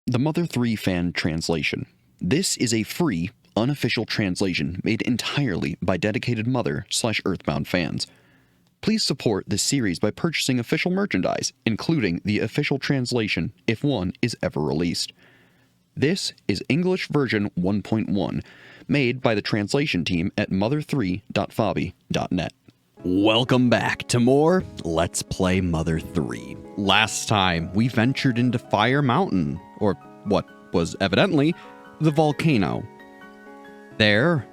The Mother 3 Fan Translation. This is a free, unofficial translation made entirely by dedicated Mother/Earthbound fans. Please support this series by purchasing official merchandise, including the official translation if one is ever released. This is English version 1.1, made by the translation team at mother3.fabi.net. Welcome back to more Let's Play Mother 3. Last time, we ventured into Fire Mountain, or what was evidently the volcano. There,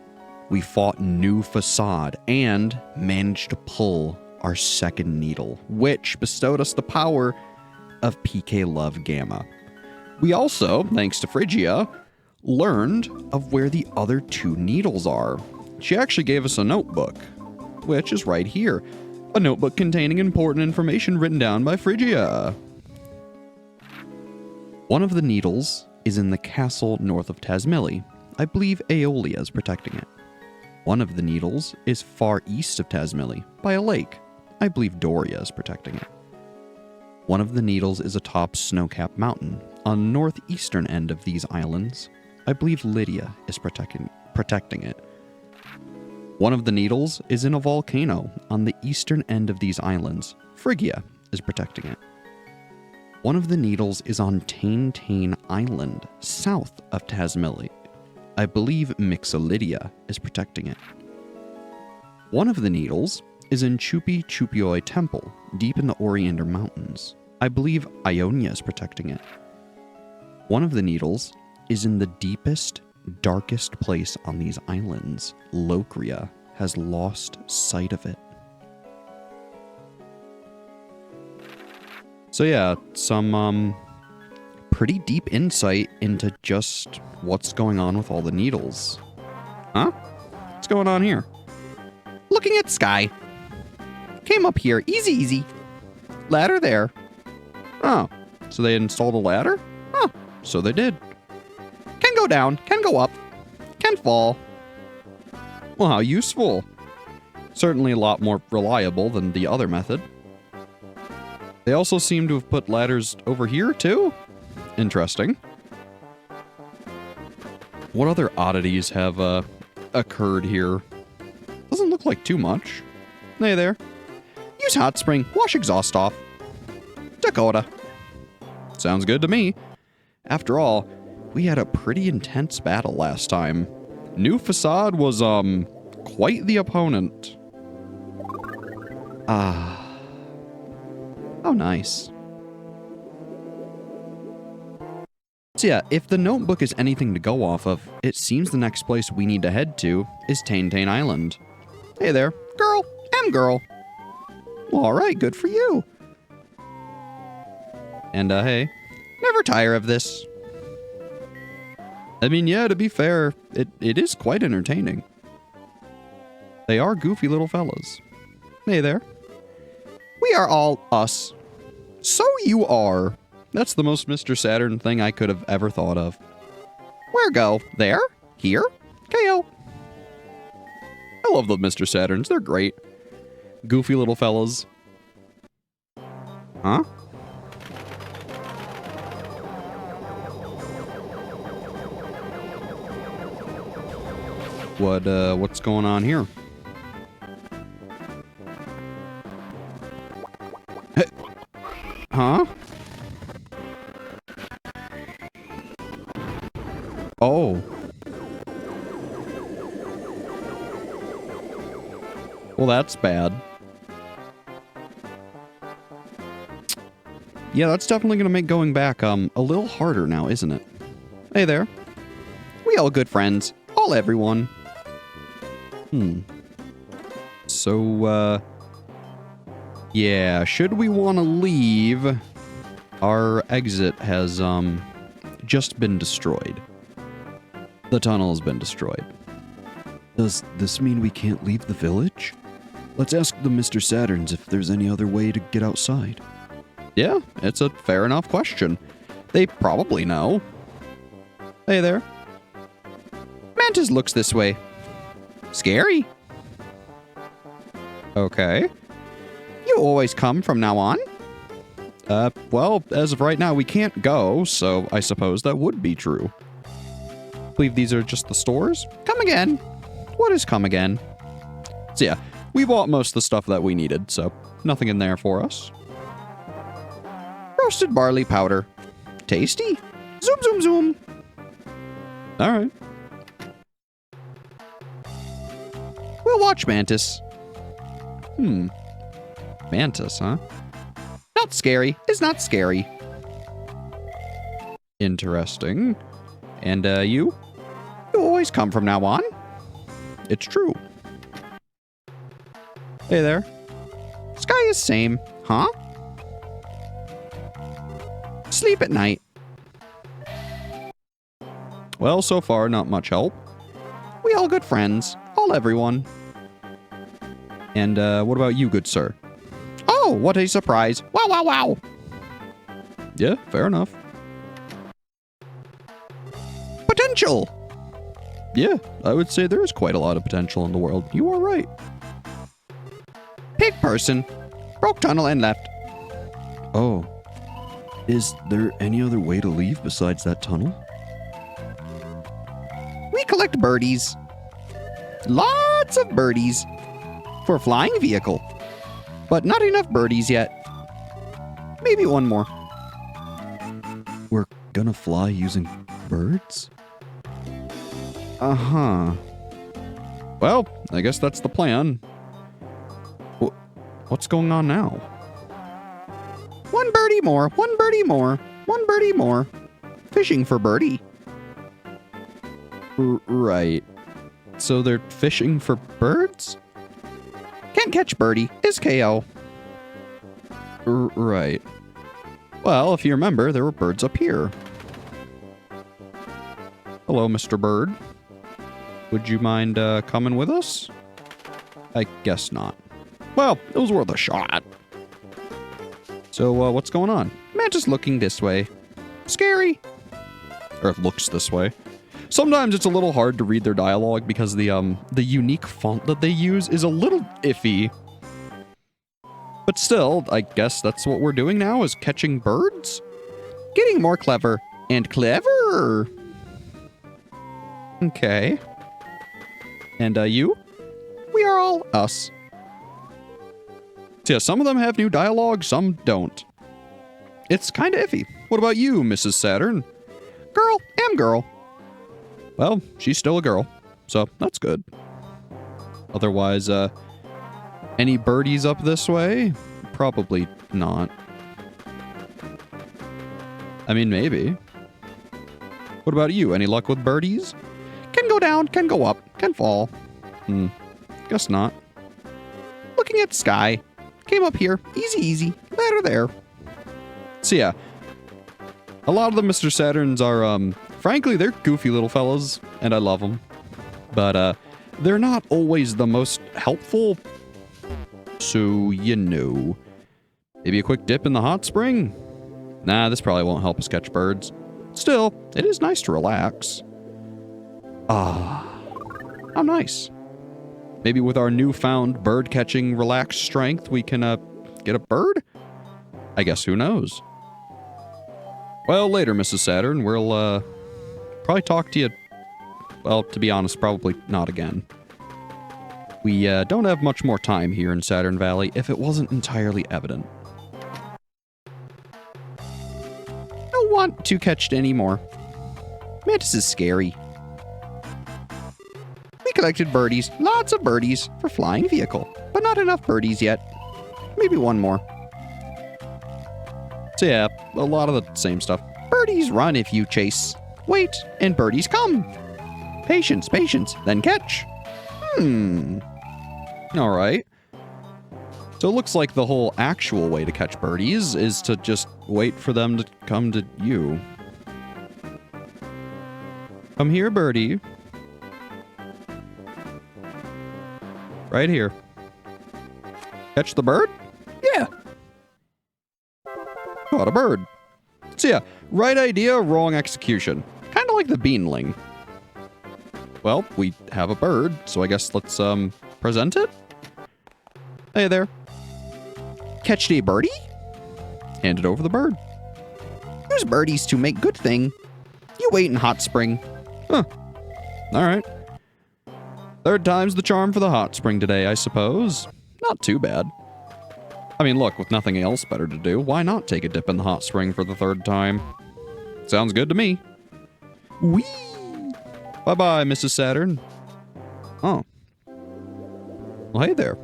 we fought New Facade and managed to pull our second needle, which bestowed us the power of PK Love Gamma. We also, thanks to Phrygia, learned of where the other two needles are. She actually gave us a notebook, which is right here. A notebook containing important information written down by Phrygia. One of the needles is in the castle north of Tasmili. I believe Aeolia is protecting it. One of the needles is far east of Tasmili, by a lake. I believe Doria is protecting it. One of the needles is atop Snowcap Mountain, on the northeastern end of these islands. I believe Lydia is protecting it. One of the needles is in a volcano on the eastern end of these islands. Phrygia is protecting it. One of the needles is on Tain Island, south of Tasmili. I believe Mixolydia is protecting it. One of the needles is in Chupi Chupioi Temple, deep in the Oriander Mountains. I believe Ionia is protecting it. One of the needles is in the deepest, darkest place on these islands. Locria has lost sight of it. So yeah, some pretty deep insight into just what's going on with all the needles. Huh? What's going on here? Looking at sky. Came up here, easy. Ladder there. Oh, so they installed a ladder? Huh, so they did. Can go down, can go up, can fall. Well, how useful. Certainly a lot more reliable than the other method. They also seem to have put ladders over here, too. Interesting. What other oddities have occurred here? Doesn't look like too much. Hey there. Use hot spring, wash exhaust off. Dakota. Sounds good to me. After all, we had a pretty intense battle last time. New Facade was, quite the opponent. Oh, nice. So yeah, if the notebook is anything to go off of, it seems the next place we need to head to is Tain Island. Hey there, girl, girl. Well, alright, good for you. And, hey, never tire of this. I mean, yeah, to be fair, it is quite entertaining. They are goofy little fellas. Hey there. We are all us. So you are. That's the most Mr. Saturn thing I could have ever thought of. Where go? There? Here? KO. I love the Mr. Saturns. They're great. Goofy little fellas. Huh? What's going on here? Huh? Oh. Well, that's bad. Yeah, that's definitely going to make going back, a little harder now, isn't it? Hey there. We all good friends. All everyone. So, yeah, should we want to leave? Our exit has, just been destroyed. The tunnel has been destroyed. Does this mean we can't leave the village? Let's ask the Mr. Saturns if there's any other way to get outside. Yeah, it's a fair enough question. They probably know. Hey there. Mantis looks this way. Scary. Okay. You always come from now on? Well, as of right now, we can't go, so I suppose that would be true. I believe these are just the stores. Come again. What is come again? So yeah, we bought most of the stuff that we needed, so nothing in there for us. Roasted barley powder. Tasty. Zoom, zoom, zoom. All right. We'll watch Mantis. Mantis, huh? Not scary. It's not scary. Interesting. And, you? You always come from now on. It's true. Hey there. Sky is same, huh? Sleep at night. Well, so far, not much help. We all good friends. All everyone. And, what about you, good sir? Oh, what a surprise. Wow, wow, wow. Yeah, fair enough. Potential. Yeah, I would say there is quite a lot of potential in the world. You are right. Pig person. Broke tunnel and left. Oh. Is there any other way to leave besides that tunnel? We collect birdies. Lots of birdies. For a flying vehicle. But not enough birdies yet. Maybe one more. We're gonna fly using birds? Uh-huh. Well, I guess that's the plan. What's going on now? One birdie more, one birdie more, one birdie more. Fishing for birdie. Right. So they're fishing for birds? Can't catch birdie. Is KO. Right. Well, if you remember, there were birds up here. Hello, Mr. Bird. Would you mind coming with us? I guess not. Well, it was worth a shot. So, what's going on? Mantis looking this way. Scary. Or it looks this way. Sometimes it's a little hard to read their dialogue because the unique font that they use is a little iffy. But still, I guess that's what we're doing now, is catching birds? Getting more clever. And clever! Okay. And, you? We are all us. So yeah, some of them have new dialogue, some don't. It's kind of iffy. What about you, Mrs. Saturn? Girl, am girl. Well, she's still a girl, so that's good. Otherwise, any birdies up this way? Probably not. I mean, maybe. What about you? Any luck with birdies? Can go down, can go up, can fall. Guess not. Looking at sky. Came up here. Easy, easy. Ladder there. So yeah. A lot of the Mr. Saturns are, frankly, they're goofy little fellas, and I love them. But, they're not always the most helpful. So, you know. Maybe a quick dip in the hot spring? Nah, this probably won't help us catch birds. Still, it is nice to relax. Ah. How nice. Maybe with our newfound bird-catching relaxed strength, we can, get a bird? I guess who knows. Well, later, Mrs. Saturn, we'll, probably talk to you... Well, to be honest, probably not again. We, don't have much more time here in Saturn Valley, if it wasn't entirely evident. Don't want to catch any more. Mantis is scary. We collected birdies, lots of birdies, for flying vehicle, but not enough birdies yet. Maybe one more. So yeah, a lot of the same stuff. Birdies run if you chase. Wait, and birdies come. Patience, patience, then catch. Alright. So it looks like the whole actual way to catch birdies is to just wait for them to come to you. Come here, birdie. Right here. Catch the bird? Yeah. Caught a bird. So yeah, right idea, wrong execution. Kind of like the beanling. Well, we have a bird, so I guess let's, present it? Hey there. Catched a birdie? handed over the bird. Use birdies to make good thing. You wait in hot spring. Huh. All right. Third time's the charm for the hot spring today, I suppose. Not too bad. I mean, look, with nothing else better to do, why not take a dip in the hot spring for the third time? Sounds good to me. Whee! Bye-bye, Mrs. Saturn. Oh. Well, hey there.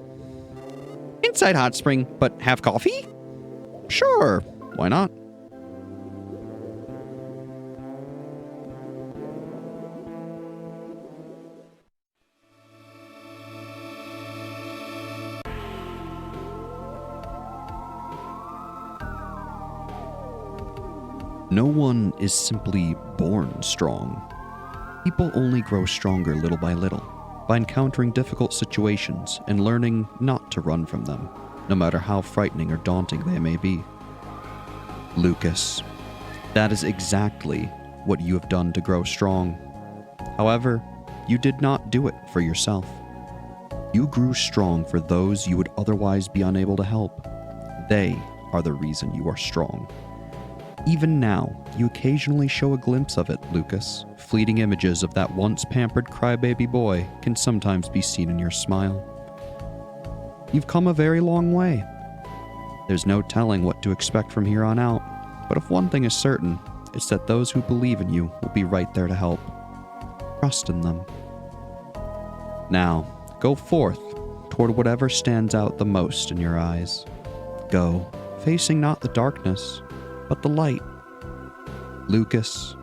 Inside hot spring, but have coffee? Sure. Why not? No one is simply born strong. People only grow stronger little by little, by encountering difficult situations and learning not to run from them, no matter how frightening or daunting they may be. Lucas, that is exactly what you have done to grow strong. However, you did not do it for yourself. You grew strong for those you would otherwise be unable to help. They are the reason you are strong. Even now, you occasionally show a glimpse of it, Lucas. Fleeting images of that once pampered crybaby boy can sometimes be seen in your smile. You've come a very long way. There's no telling what to expect from here on out, but if one thing is certain, it's that those who believe in you will be right there to help. Trust in them. Now, go forth toward whatever stands out the most in your eyes. Go, facing not the darkness, but the light. Lucas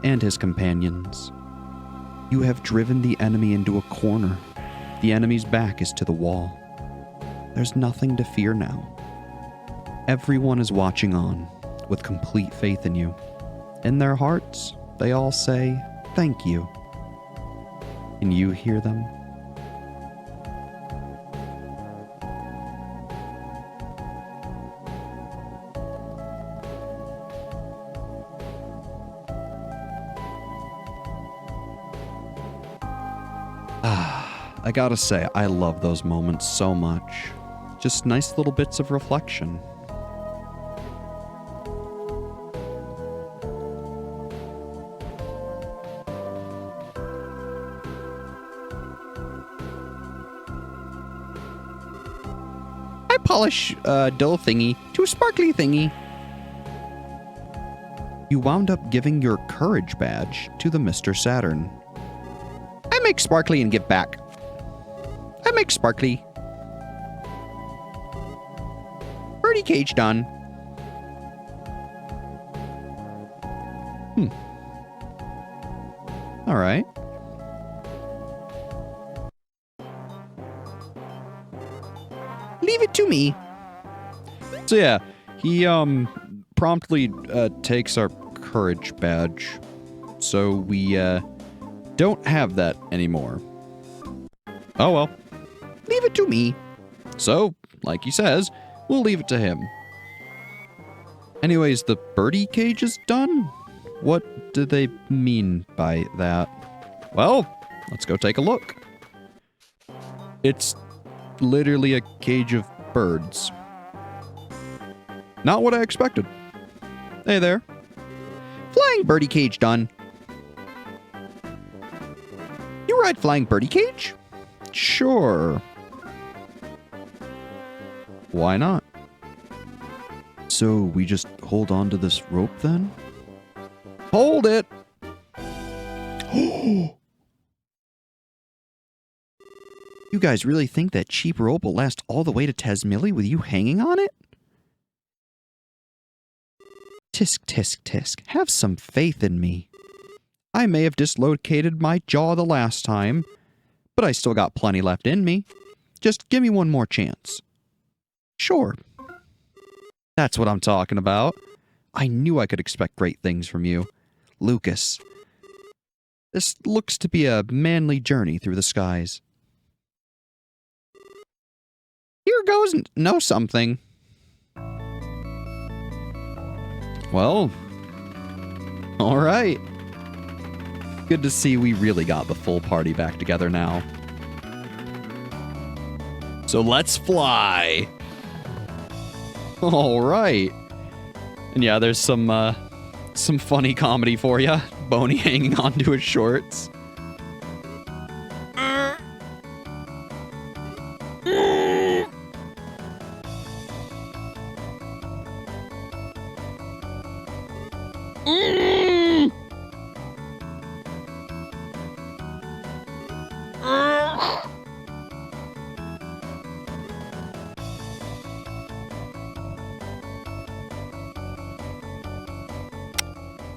and his companions. You have driven the enemy into a corner. The enemy's back is to the wall. There's nothing to fear now. Everyone is watching on, with complete faith in you. In their hearts, they all say, "Thank you." Can you hear them? I gotta say, I love those moments so much. Just nice little bits of reflection. I polish dull thingy to a sparkly thingy. You wound up giving your courage badge to the Mr. Saturn. I make sparkly and give back. I make sparkly. Birdie cage done. All right. Leave it to me. So yeah, he promptly takes our courage badge. So we don't have that anymore. Oh well. Leave it to me. So, like he says, we'll leave it to him. Anyways, the birdie cage is done? What do they mean by that? Well, let's go take a look. It's literally a cage of birds. Not what I expected. Hey there. Flying birdie cage done. You ride flying birdie cage? Sure. Why not? So we just hold on to this rope then? Hold it! You guys really think that cheap rope will last all the way to Tasmilly with you hanging on it? Tisk, tisk, tisk. Have some faith in me. I may have dislocated my jaw the last time, but I still got plenty left in me. Just give me one more chance. Sure. That's what I'm talking about. I knew I could expect great things from you. Lucas. This looks to be a manly journey through the skies. Here goes know something. Well, all right. Good to see we really got the full party back together now. So let's fly. All right. And yeah, there's some funny comedy for you. Boney hanging onto his shorts.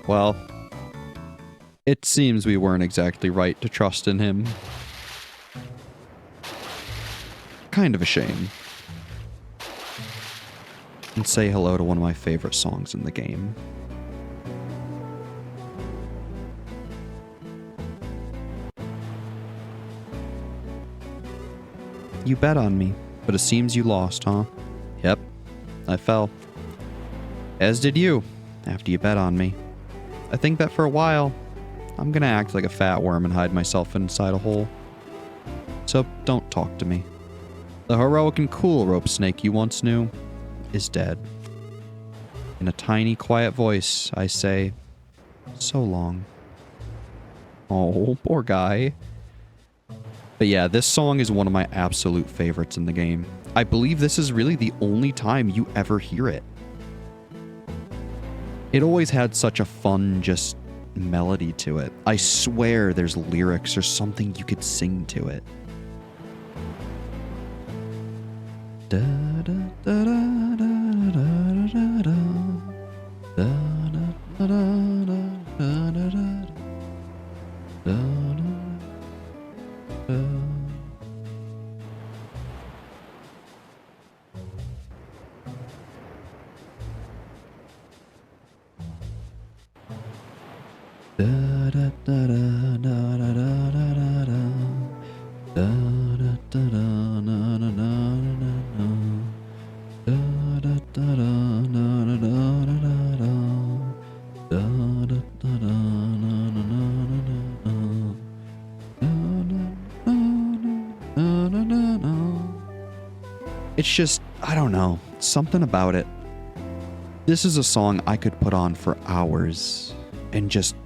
Well, it seems we weren't exactly right to trust in him. Kind of a shame. And say hello to one of my favorite songs in the game. You bet on me, but it seems you lost, huh? Yep, I fell. As did you, after you bet on me. I think that for a while, I'm gonna act like a fat worm and hide myself inside a hole. So don't talk to me. The heroic and cool rope snake you once knew is dead. In a tiny, quiet voice, I say, so long. Oh, poor guy. But yeah, this song is one of my absolute favorites in the game. I believe this is really the only time you ever hear it. It always had such a fun, just melody to it. I swear there's lyrics or something you could sing to it. Da da da da da da da da da da da da da It's just, I don't know, something about it. This is a song I could put on for hours and just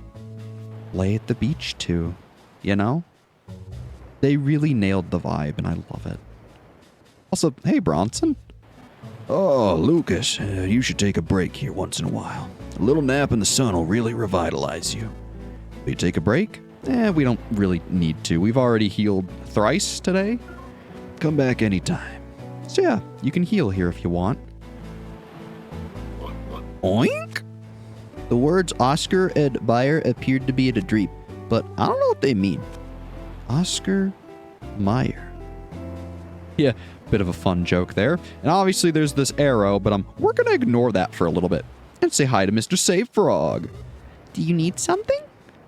lay at the beach to, you know? They really nailed the vibe and I love it. Also, hey Bronson. Oh, Lucas, you should take a break here once in a while. A little nap in the sun will really revitalize you. Will you take a break? We don't really need to. We've already healed thrice today. Come back anytime. So yeah, you can heal here if you want. Oink? The words Oscar and Meyer appeared to be in a dream, but I don't know what they mean. Oscar Meyer. Yeah, bit of a fun joke there. And obviously there's this arrow, but we're gonna ignore that for a little bit and say hi to Mr. Save Frog. Do you need something?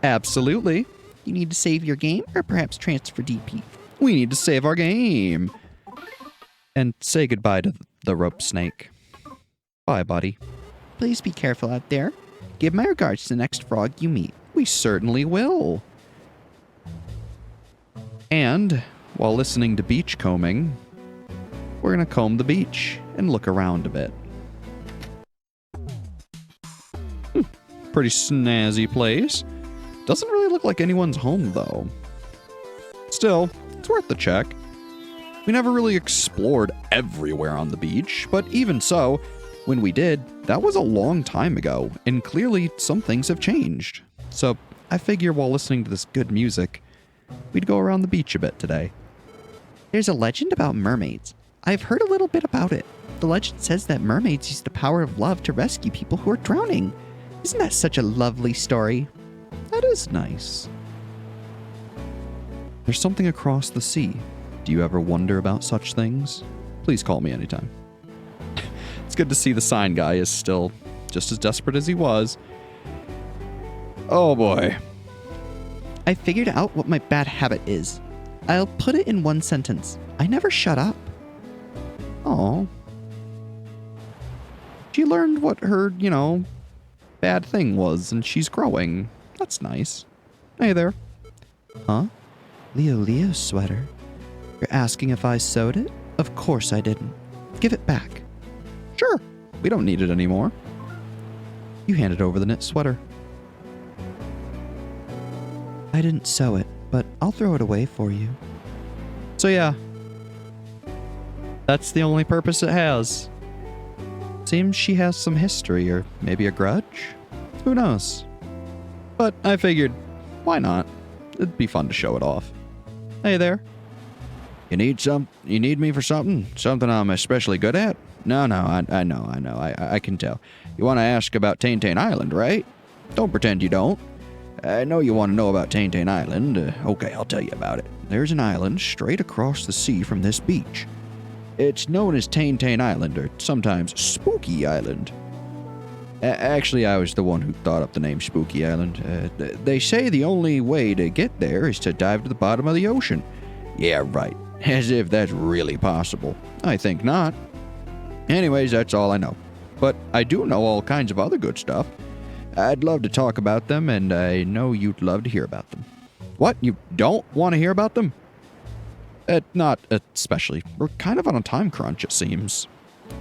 Absolutely. You need to save your game or perhaps transfer DP? We need to save our game. And say goodbye to the rope snake. Bye, buddy. Please be careful out there. Give my regards to the next frog you meet. We certainly will. And while listening to beach combing, we're going to comb the beach and look around a bit. Pretty snazzy place. Doesn't really look like anyone's home, though. Still, it's worth the check. We never really explored everywhere on the beach, but even so, when we did, that was a long time ago, and clearly some things have changed. So I figure while listening to this good music, we'd go around the beach a bit today. There's a legend about mermaids. I've heard a little bit about it. The legend says that mermaids use the power of love to rescue people who are drowning. Isn't that such a lovely story? That is nice. There's something across the sea. Do you ever wonder about such things? Please call me anytime. It's good to see the sign guy is still just as desperate as he was. Oh boy. I figured out what my bad habit is. I'll put it in one sentence. I never shut up. Oh. She learned what her, bad thing was, and she's growing. That's nice. Hey there. Huh? Leo sweater. You're asking if I sewed it? Of course I didn't. Give it back. Sure. We don't need it anymore. You handed over the knit sweater. I didn't sew it, but I'll throw it away for you. So yeah, that's the only purpose it has. Seems she has some history, or maybe a grudge? Who knows? But I figured, why not? It'd be fun to show it off. Hey there. You need me for something? Something I'm especially good at? No, I know. I can tell. You want to ask about Taintain Island, right? Don't pretend you don't. I know you want to know about Taintain Island. Okay, I'll tell you about it. There's an island straight across the sea from this beach. It's known as Taintain Island, or sometimes Spooky Island. Actually, I was the one who thought up the name Spooky Island. They say the only way to get there is to dive to the bottom of the ocean. Yeah, right. As if that's really possible. I think not. Anyways, that's all I know. But I do know all kinds of other good stuff. I'd love to talk about them, and I know you'd love to hear about them. What? You don't want to hear about them? Not especially. We're kind of on a time crunch, it seems.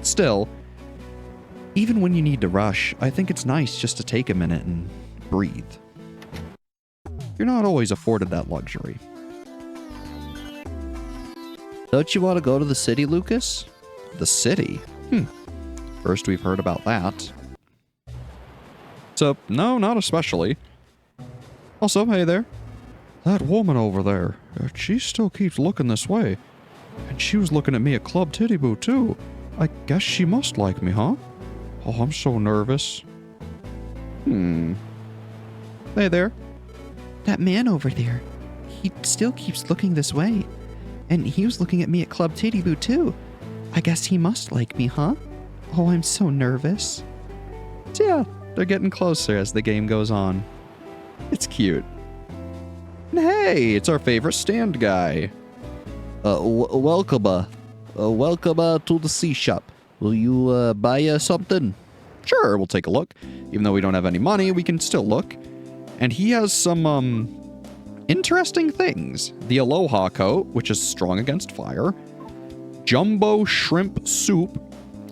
Still, even when you need to rush, I think it's nice just to take a minute and breathe. You're not always afforded that luxury. Don't you want to go to the city, Lucas? The city? First we've heard about that. So, no, not especially. Also, hey there. That woman over there, she still keeps looking this way. And she was looking at me at Club Titty Boo, too. I guess she must like me, huh? Oh, I'm so nervous. Hey there. That man over there, he still keeps looking this way. And he was looking at me at Club Titty Boo, too. I guess he must like me, huh? Oh, I'm so nervous. So yeah, they're getting closer as the game goes on. It's cute. And hey, it's our favorite stand guy. Welcome to the sea shop. Will you buy something? Sure, we'll take a look. Even though we don't have any money, we can still look. And he has some, interesting things. The Aloha coat, which is strong against fire. Jumbo shrimp soup,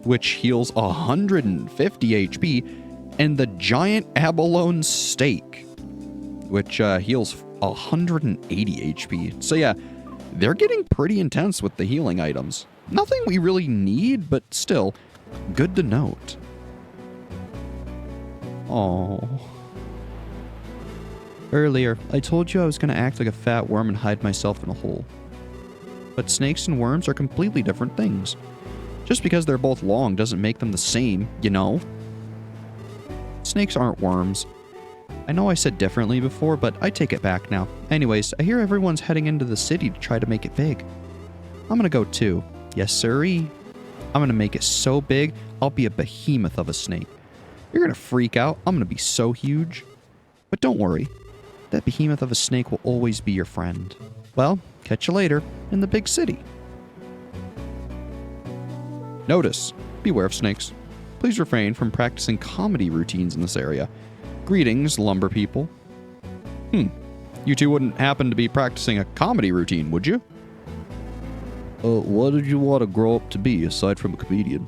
which heals 150 HP. And the giant abalone steak, which heals 180 HP. So yeah, they're getting pretty intense with the healing items. Nothing we really need, but still, good to note. Oh. Earlier, I told you I was going to act like a fat worm and hide myself in a hole. But snakes and worms are completely different things. Just because they're both long doesn't make them the same, you know? Snakes aren't worms. I know I said differently before, but I take it back now. Anyways, I hear everyone's heading into the city to try to make it big. I'm gonna go too. Yes, sirree. I'm gonna make it so big, I'll be a behemoth of a snake. You're gonna freak out. I'm gonna be so huge. But don't worry. That behemoth of a snake will always be your friend. Well, catch you later in the big city. Notice, beware of snakes. Please refrain from practicing comedy routines in this area. Greetings, lumber people. You two wouldn't happen to be practicing a comedy routine, would you? What did you want to grow up to be aside from a comedian?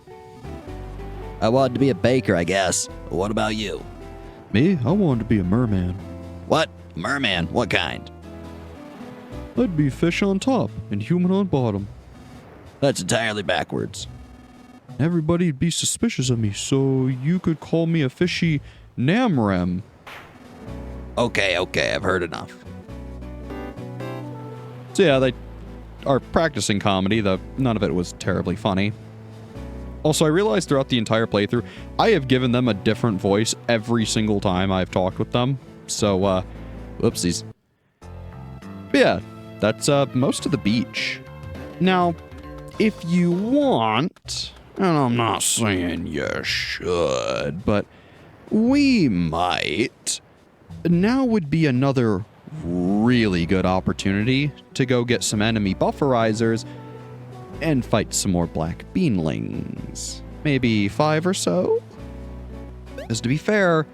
I wanted to be a baker, I guess. What about you? Me? I wanted to be a merman. What? Merman? What kind? I'd be fish on top and human on bottom. That's entirely backwards. Everybody'd be suspicious of me, so you could call me a fishy Namrem. Okay, I've heard enough. So yeah, they are practicing comedy, though none of it was terribly funny. Also, I realized throughout the entire playthrough, I have given them a different voice every single time I've talked with them. So, whoopsies. But yeah, that's most of the beach. Now, if you want, and I'm not saying you should, but we might, now would be another really good opportunity to go get some enemy bufferizers and fight some more black beanlings. Maybe 5 or so? Because to be fair,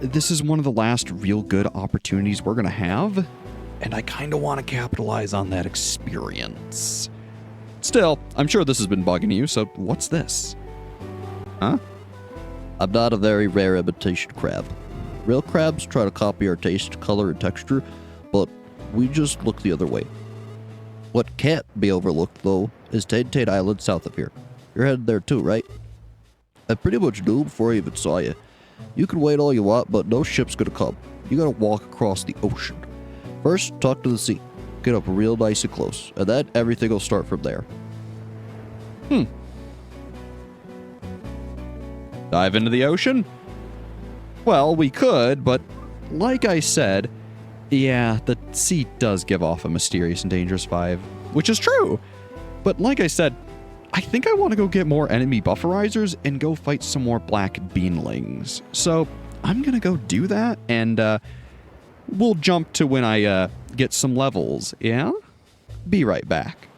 this is one of the last real good opportunities we're going to have, and I kind of want to capitalize on that experience. Still, I'm sure this has been bugging you, so what's this? Huh? I'm not a very rare imitation crab. Real crabs try to copy our taste, color, and texture, but we just look the other way. What can't be overlooked, though, is Taintain Island south of here. You're headed there too, right? I pretty much knew before I even saw you. You can wait all you want, but no ship's gonna come. You gotta walk across the ocean. First, talk to the sea. Get up real nice and close, and then everything will start from there. Dive into the ocean? Well, we could, but like I said, yeah, the sea does give off a mysterious and dangerous vibe, which is true. But like I said, I think I want to go get more enemy bufferizers and go fight some more black beanlings. So I'm going to go do that, and we'll jump to when I get some levels, yeah? Be right back.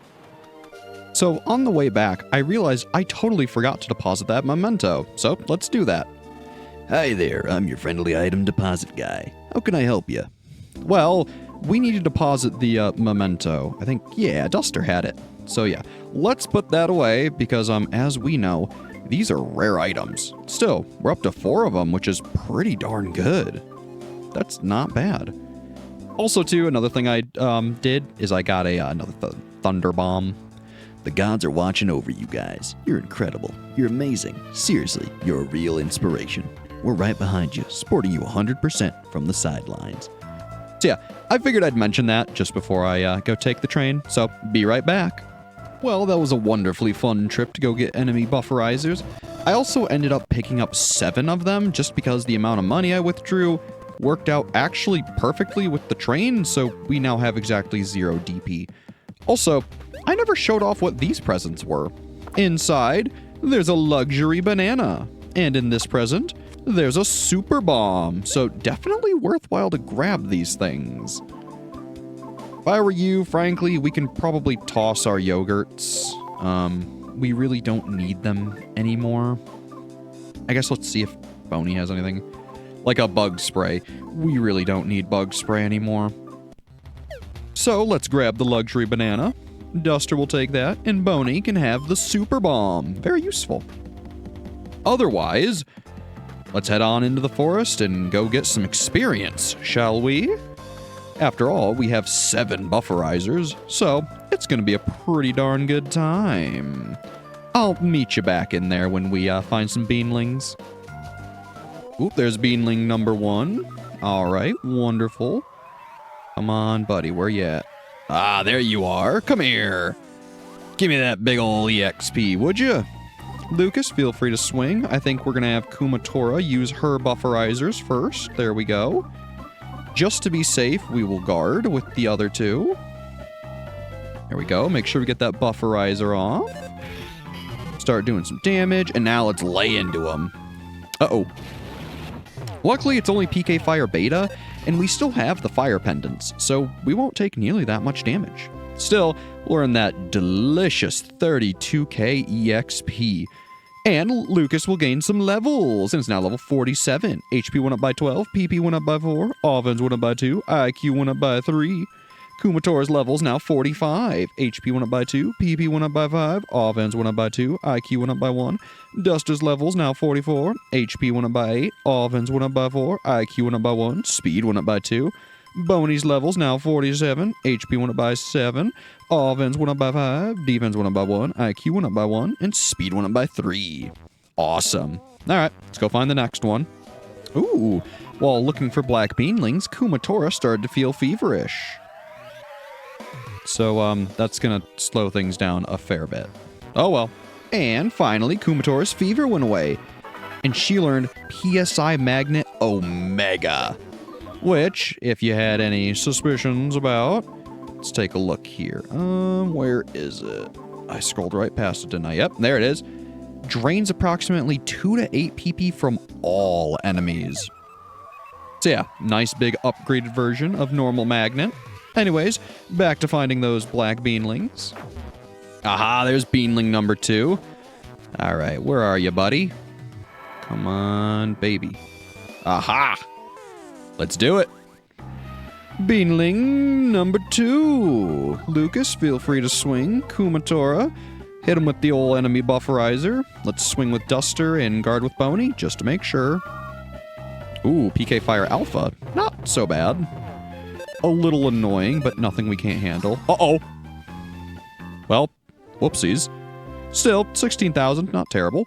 So on the way back, I realized I totally forgot to deposit that memento, so let's do that. Hi there, I'm your friendly item deposit guy. How can I help you? Well, we need to deposit the memento. I think, yeah, Duster had it. So yeah, let's put that away because, as we know, these are rare items. Still, we're up to 4 of them, which is pretty darn good. That's not bad. Also, too, another thing I did is I got another Thunder Bomb. The gods are watching over you guys. You're incredible. You're amazing. Seriously, you're a real inspiration. We're right behind you, supporting you 100% from the sidelines. So yeah, I figured I'd mention that just before I go take the train, so be right back. Well, that was a wonderfully fun trip to go get enemy bufferizers. I also ended up picking up 7 of them just because the amount of money I withdrew worked out actually perfectly with the train, so we now have exactly 0 DP. Also, I never showed off what these presents were. Inside, there's a luxury banana, and in this present, there's a super bomb, so definitely worthwhile to grab these things. If I were you, frankly, we can probably toss our yogurts. We really don't need them anymore. I guess let's see if Boney has anything. Like a bug spray. We really don't need bug spray anymore. So let's grab the luxury banana. Duster will take that, and Boney can have the super bomb. Very useful. Otherwise, let's head on into the forest and go get some experience, shall we? After all, we have 7 bufferizers, so it's going to be a pretty darn good time. I'll meet you back in there when we find some beanlings. Oop, there's beanling number 1. All right, wonderful. Come on, buddy, where you at? Ah, there you are. Come here. Give me that big ol' EXP, would you? Lucas, feel free to swing. I think we're going to have Kumatora use her bufferizers first. There we go. Just to be safe, we will guard with the other 2. There we go. Make sure we get that bufferizer off. Start doing some damage, and now let's lay into them. Uh-oh. Luckily, it's only PK Fire Beta, and we still have the fire pendants, so we won't take nearly that much damage. Still, we'll earn that delicious 32k EXP. And Lucas will gain some levels, and it's now level 47. HP went up by 12, PP went up by 4, offense went up by 2, IQ went up by 3. Kumatora's levels now 45. HP went up by 2, PP went up by 5, offense went up by 2, IQ went up by 1. Duster's levels now 44. HP went up by 8, offense went up by 4, IQ went up by 1, speed went up by 2. Boney's levels now 47. HP went up by 7. Offense went up by 5. Defense went up by 1. IQ went up by 1. And speed went up by 3. Awesome. All right, let's go find the next one. Ooh, while looking for black beanlings, Kumatora started to feel feverish. So, that's gonna slow things down a fair bit. Oh well. And finally, Kumatora's fever went away. And she learned PSI Magnet Omega. Which, if you had any suspicions about, let's take a look here. Where is it? I scrolled right past it, didn't I? Yep, there it is. Drains approximately 2 to 8 PP from all enemies. So yeah, nice big upgraded version of normal magnet. Anyways, back to finding those black beanlings. Aha, there's beanling number 2. All right, where are you, buddy? Come on, baby. Aha! Let's do it. Beanling number 2. Lucas, feel free to swing. Kumatora, Hit him with the old enemy bufferizer. Let's swing with Duster and guard with Boney, just to make sure. Ooh, PK Fire Alpha. Not so bad. A little annoying, but nothing we can't handle. Uh-oh. Well, whoopsies. Still, 16,000, not terrible.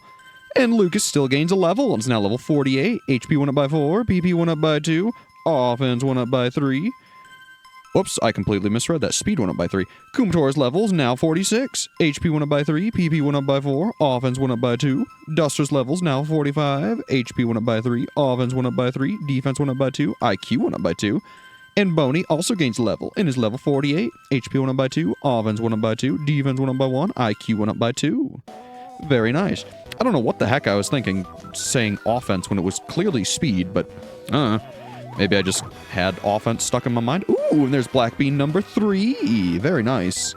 And Lucas still gains a level. It's now level 48. HP went up by 4. PP went up by 2. Offense went up by 3. Whoops, I completely misread that. Speed went up by 3. Kumator's levels now 46. HP went up by 3. PP went up by 4. Offense went up by 2. Duster's levels now 45. HP went up by 3. Offense went up by 3. Defense went up by 2. IQ went up by 2. And Boney also gains a level and is level 48. HP went up by 2. Offense went up by 2. Defense went up by 1. IQ went up by 2. Very nice. I don't know what the heck I was thinking saying offense when it was clearly speed, but maybe I just had offense stuck in my mind. Ooh, and there's Black Bean number 3. Very nice.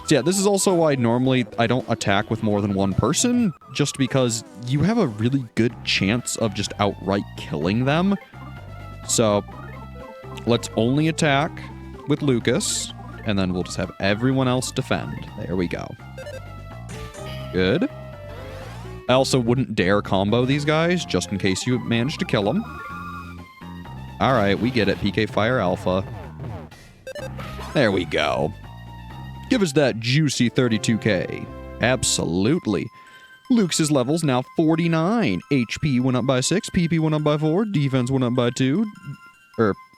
So yeah, this is also why normally I don't attack with more than one person, just because you have a really good chance of just outright killing them. So let's only attack with Lucas, and then we'll just have everyone else defend. There we go. Good. I also wouldn't dare combo these guys, just in case you manage to kill them. Alright, we get it. PK Fire Alpha. There we go. Give us that juicy 32k. Absolutely. Luke's levels now 49. HP went up by 6. PP went up by 4. Defense went up by 2.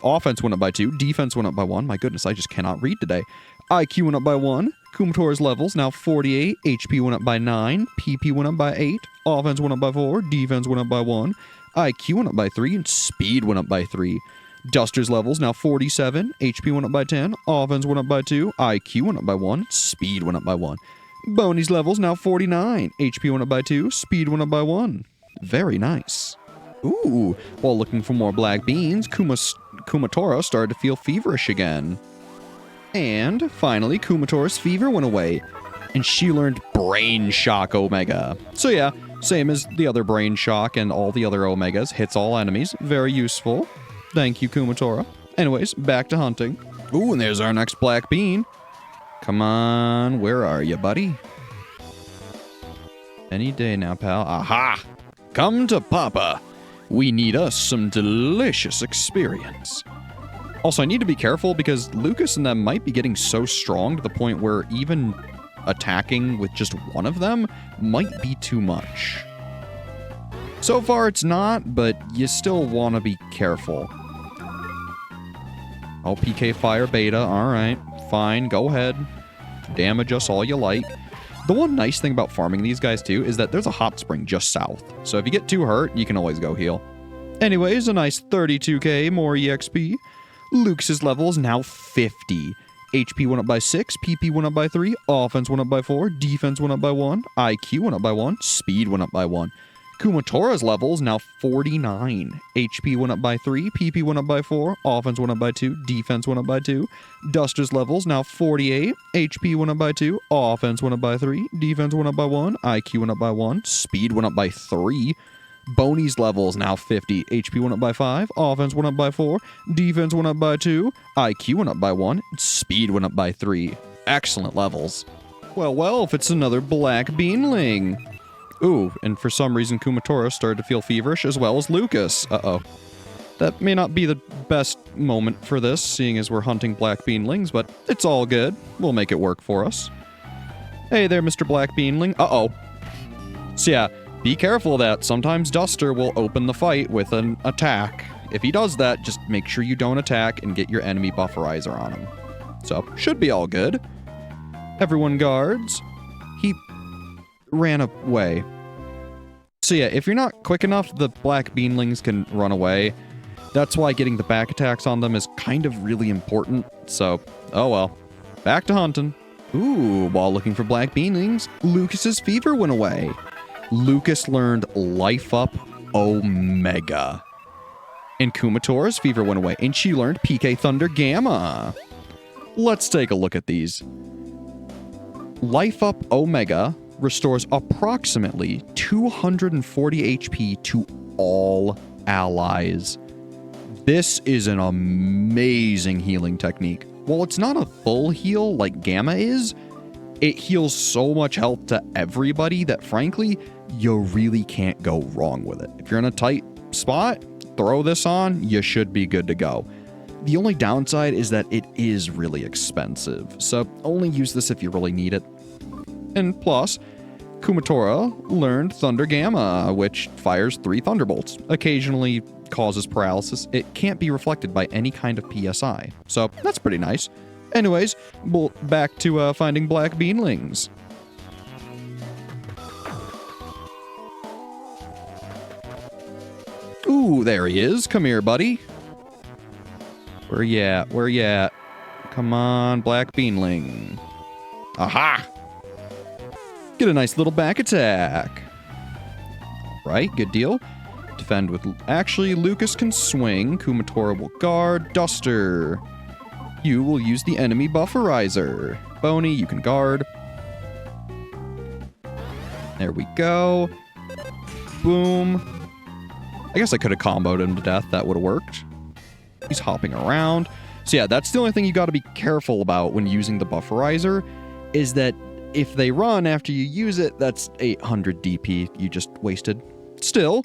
Offense went up by 2. Defense went up by 1. My goodness, I just cannot read today. IQ went up by 1. Kumator's levels now 48. HP went up by 9. PP went up by 8. Offense went up by 4. Defense went up by 1. IQ went up by 3. And speed went up by 3. Duster's levels now 47. HP went up by 10. Offense went up by 2. IQ went up by 1. Speed went up by 1. Boney's levels now 49. HP went up by 2. Speed went up by 1. Very nice. Ooh, while looking for more black beans, Kumatora started to feel feverish again. And finally, Kumator's fever went away, and she learned Brain Shock Omega. So yeah, same as the other Brain Shock and all the other Omegas, hits all enemies. Very useful. Thank you, Kumatora. Anyways, back to hunting. Ooh, and there's our next black bean. Come on, where are you, buddy? Any day now, pal. Aha! Come to Papa. We need us some delicious experience. Also, I need to be careful because Lucas and them might be getting so strong to the point where even attacking with just one of them might be too much. So far it's not, but you still want to be careful. Oh, PK Fire Beta. Alright, fine, go ahead. Damage us all you like. The one nice thing about farming these guys too is that there's a hot spring just south. So if you get too hurt, you can always go heal. Anyways, a nice 32k more EXP. Luke's level is now 50. HP went up by 6, PP went up by 3, offense went up by 4, defense went up by 1, IQ went up by 1, speed went up by 1. Kumatora's level is now 49. HP went up by 3, PP went up by 4, offense went up by 2, defense went up by 2. Duster's levels now 48. HP went up by 2, offense went up by 3, defense went up by 1, IQ went up by 1, speed went up by 3. Boney's level is now 50. HP went up by 5. Offense went up by 4. Defense went up by 2. IQ went up by 1. Speed went up by 3. Excellent levels. Well, if it's another black beanling. Ooh, and for some reason Kumatora started to feel feverish as well as Lucas. Uh-oh. That may not be the best moment for this, seeing as we're hunting black beanlings, but it's all good. We'll make it work for us. Hey there, Mr. Black Beanling. Uh-oh. So yeah, be careful of that. Sometimes Duster will open the fight with an attack. If he does that, just make sure you don't attack and get your enemy bufferizer on him. So, should be all good. Everyone guards. He ran away. So yeah, if you're not quick enough, the black beanlings can run away. That's why getting the back attacks on them is kind of really important. So, oh well. Back to hunting. Ooh, while looking for black beanlings, Lucas's fever went away. Lucas learned Life Up Omega. And Kumatora's fever went away, and she learned PK Thunder Gamma. Let's take a look at these. Life Up Omega restores approximately 240 HP to all allies. This is an amazing healing technique. While it's not a full heal like Gamma is, It heals so much health to everybody that frankly, you really can't go wrong with it. If you're in a tight spot, throw this on, you should be good to go. The only downside is that it is really expensive, so only use this if you really need it. And plus, Kumatora learned Thunder Gamma, which fires 3 thunderbolts, occasionally causes paralysis. It can't be reflected by any kind of PSI, so that's pretty nice. Anyways, back to finding black beanlings. Ooh, there he is. Come here, buddy. Where you at? Where you at? Come on, black beanling. Aha! Get a nice little back attack. Right, good deal. Defend with... Actually, Lucas can swing. Kumatora will guard. Duster, you will use the enemy bufferizer. Boney, you can guard. There we go. Boom. I guess I could have comboed him to death. That would have worked. He's hopping around. So yeah, that's the only thing you got to be careful about when using the bufferizer, is that if they run after you use it, that's 800 DP you just wasted. Still,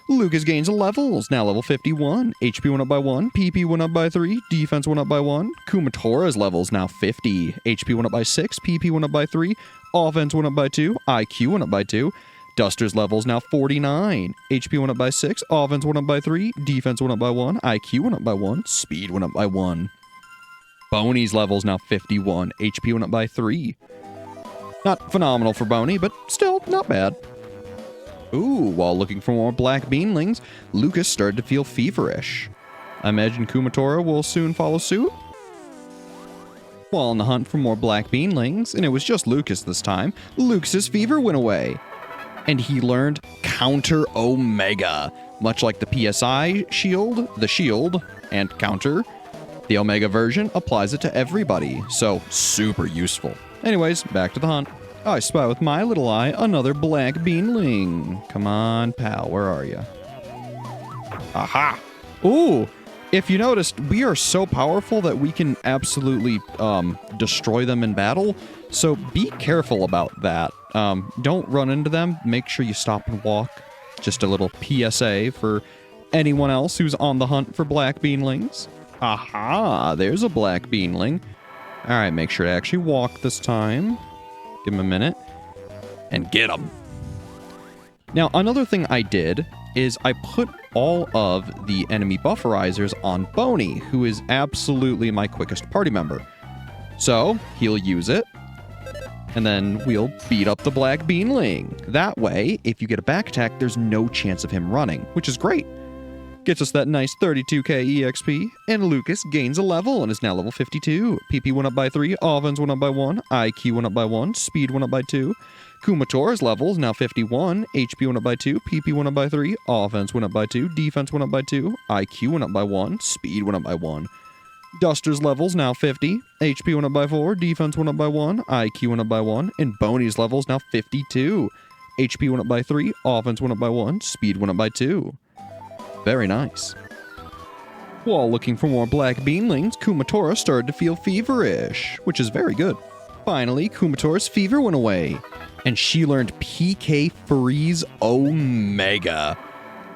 Lucas gains levels, now level 51. HP went up by 1, PP went up by 3, defense went up by 1. Kumatora's levels now 50. HP went up by 6, PP went up by 3, offense went up by 2, IQ went up by 2. Duster's levels now 49. HP went up by 6, offense went up by 3, defense went up by 1, IQ went up by 1, speed went up by 1. Boney's levels now 51. HP went up by 3. Not phenomenal for Boney, but still not bad. Ooh, while looking for more black beanlings, Lucas started to feel feverish. I imagine Kumatora will soon follow suit. While on the hunt for more black beanlings, and it was just Lucas this time, Lucas's fever went away. And he learned Counter Omega. Much like the PSI shield, the shield, and counter, the Omega version applies it to everybody, so super useful. Anyways, back to the hunt. I spy with my little eye another black beanling. Come on, pal, where are you? Aha! Ooh! If you noticed, we are so powerful that we can absolutely destroy them in battle, so be careful about that. Don't run into them. Make sure you stop and walk. Just a little PSA for anyone else who's on the hunt for black beanlings. Aha! There's a black beanling. Alright, make sure to actually walk this time. Give him a minute. And get him. Now, another thing I did is I put all of the enemy bufferizers on Boney, who is absolutely my quickest party member. So, he'll use it, and then we'll beat up the black beanling. That way, if you get a back attack, there's no chance of him running, which is great. Gets us that nice 32k EXP, and Lucas gains a level and is now level 52. PP went up by 3, offense went up by 1, IQ went up by 1, speed went up by 2. Kumatora's level is now 51, HP went up by 2, PP went up by 3, offense went up by 2, defense went up by 2, IQ went up by 1, speed went up by 1. Duster's levels now 50, HP went up by 4, defense went up by 1, IQ went up by 1, and Boney's levels now 52. HP went up by 3, offense went up by 1, speed went up by 2. Very nice. While looking for more black beanlings, Kumatora started to feel feverish, which is very good. Finally, Kumatora's fever went away, and she learned PK Freeze Omega.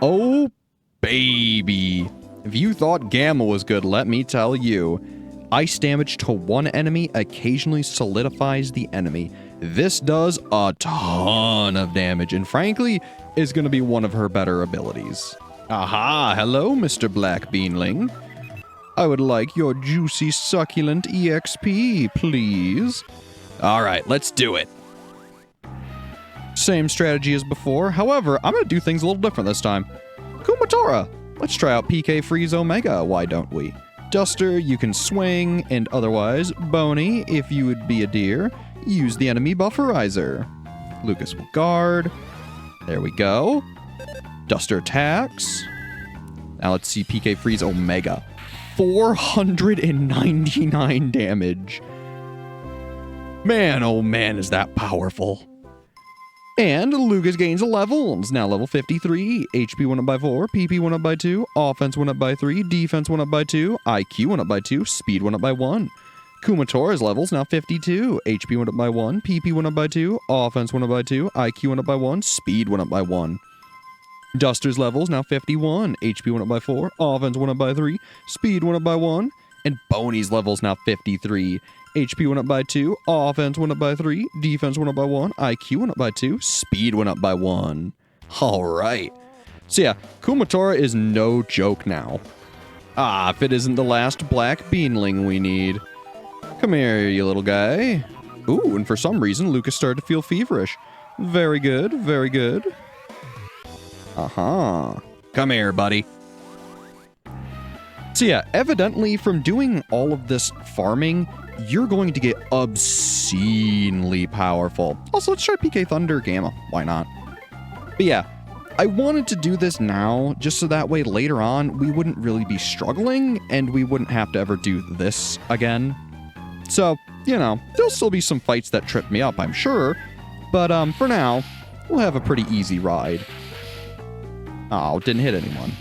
Oh, baby. If you thought Gamma was good, let me tell you. Ice damage to one enemy occasionally solidifies the enemy. This does a ton of damage, and frankly, is going to be one of her better abilities. Aha, hello, Mr. Black Beanling. I would like your juicy, succulent EXP, please. Alright, let's do it. Same strategy as before, however, I'm going to do things a little different this time. Kumatora, let's try out PK Freeze Omega, why don't we? Duster, you can swing, and otherwise, Boney, if you would be a deer, use the enemy bufferizer. Lucas will guard. There we go. Duster attacks. Now let's see PK Freeze Omega. 499 damage. Man, oh man, is that powerful. And Lucas gains a level. It's now level 53. HP went up by 4. PP went up by 2. Offense went up by 3. Defense went up by 2. IQ went up by 2. Speed went up by 1. Kumatora's levels now 52. HP went up by 1, PP went up by 2, offense went up by 2, IQ went up by 1, speed went up by 1. Duster's levels now 51. HP went up by 4, offense went up by 3, speed went up by 1. And Boney's levels now 53. HP went up by 2, offense went up by 3, defense went up by 1, IQ went up by 2, speed went up by 1. Alright. So yeah, Kumatora is no joke now. Ah, if it isn't the last black beanling we need. Come here, you little guy. Ooh, and for some reason, Lucas started to feel feverish. Very good, very good. Uh-huh. Come here, buddy. So yeah, evidently from doing all of this farming, you're going to get obscenely powerful. Also, let's try PK Thunder Gamma. Why not? But yeah, I wanted to do this now, just so that way later on, we wouldn't really be struggling, and we wouldn't have to ever do this again. So, you know, there'll still be some fights that trip me up, I'm sure, but for now, we'll have a pretty easy ride. Oh, didn't hit anyone.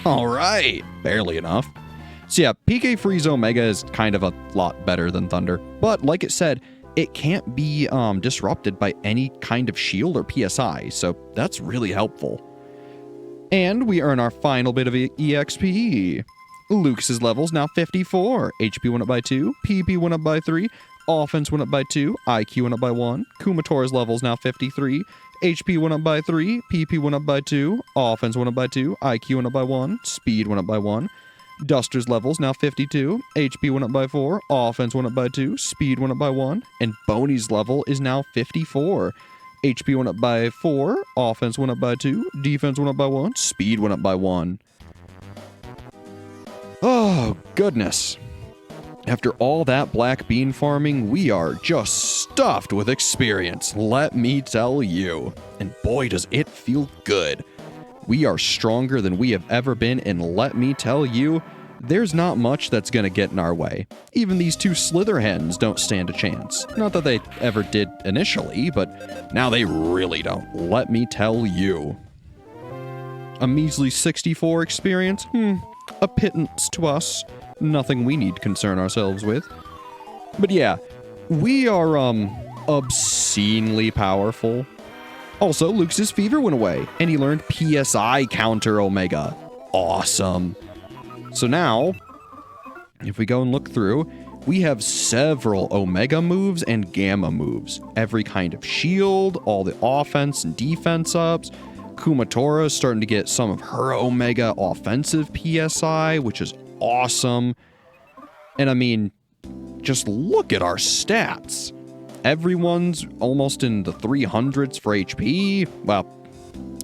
Alright, barely enough. So yeah, PK Freeze Omega is kind of a lot better than Thunder, but like it said, it can't be disrupted by any kind of shield or PSI, so that's really helpful. And we earn our final bit of EXP. Lucas's levels now 54. HP went up by 2, PP went up by 3, offense went up by 2, IQ went up by 1. Kumatora's levels now 53. HP went up by 3, PP went up by 2, offense went up by 2, IQ went up by 1, speed went up by 1. Duster's levels now 52, HP went up by 4, offense went up by 2, speed went up by 1, and Boney's level is now 54. HP went up by 4, offense went up by 2, defense went up by 1, speed went up by 1. Oh, goodness. After all that black bean farming, we are just stuffed with experience, let me tell you. And boy, does it feel good. We are stronger than we have ever been, and let me tell you, there's not much that's gonna get in our way. Even these two slither hens don't stand a chance. Not that they ever did initially, but now they really don't, let me tell you. A measly 64 experience? A pittance to us. Nothing we need to concern ourselves with. But yeah, we are, obscenely powerful. Also, Lucas's fever went away, and he learned PSI counter Omega. Awesome. So now, if we go and look through, we have several Omega moves and Gamma moves. Every kind of shield, all the offense and defense ups. Kumatora is starting to get some of her Omega offensive PSI, which is awesome. And I mean, just look at our stats. Everyone's almost in the 300s for HP. Well,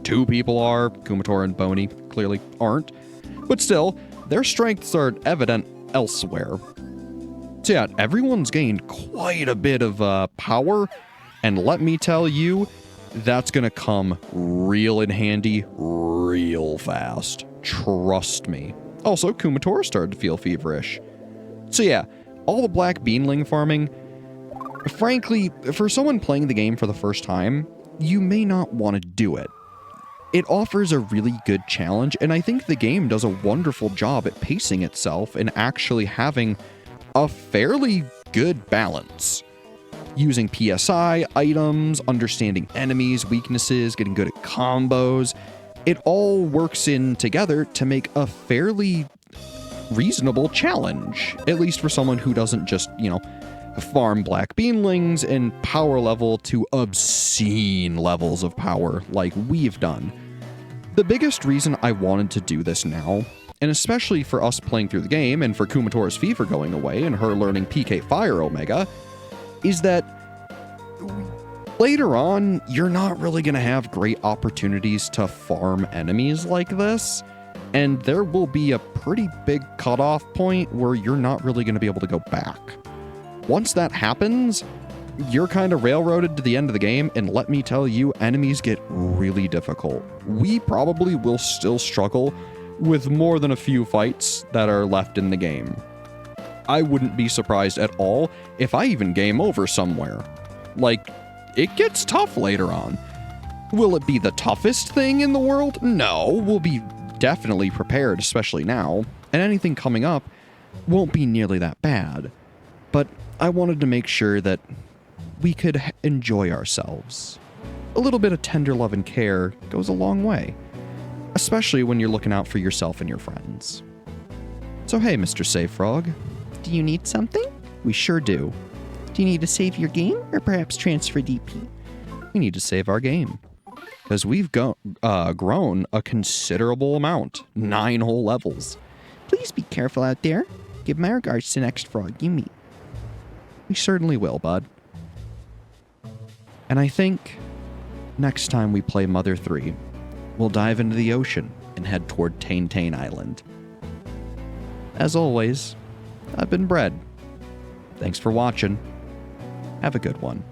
two people are. Kumatora and Boney clearly aren't. But still, their strengths are evident elsewhere. So yeah, everyone's gained quite a bit of power. And let me tell you, that's gonna come real in handy real fast. Trust me. Also, Kumatora started to feel feverish. So yeah, all the black beanling farming, frankly, for someone playing the game for the first time, you may not want to do it. It offers a really good challenge, and I think the game does a wonderful job at pacing itself and actually having a fairly good balance. Using PSI, items, understanding enemies, weaknesses, getting good at combos, it all works in together to make a fairly reasonable challenge, at least for someone who doesn't just, you know, farm black beanlings and power level to obscene levels of power like we've done. The biggest reason I wanted to do this now, and especially for us playing through the game and for Kumatora's fever going away and her learning PK Fire Omega, is that later on, you're not really going to have great opportunities to farm enemies like this, and there will be a pretty big cutoff point where you're not really going to be able to go back. Once that happens, you're kind of railroaded to the end of the game, and let me tell you, enemies get really difficult. We probably will still struggle with more than a few fights that are left in the game. I wouldn't be surprised at all if I even game over somewhere. Like, it gets tough later on. Will it be the toughest thing in the world? No, we'll be definitely prepared, especially now. And anything coming up, won't be nearly that bad, but I wanted to make sure that we could enjoy ourselves. A little bit of tender love and care goes a long way, especially when you're looking out for yourself and your friends. So hey, Mr. Safe Frog, Do you need something? we sure do. Do you need to save your game or perhaps transfer DP? We need to save our game. Because we've grown a considerable amount. 9 whole levels. Please be careful out there. Give my regards to the next frog you meet. We certainly will, bud. And I think next time we play Mother 3, we'll dive into the ocean and head toward Tain Island. As always, I've been Bread. Thanks for watching. Have a good one.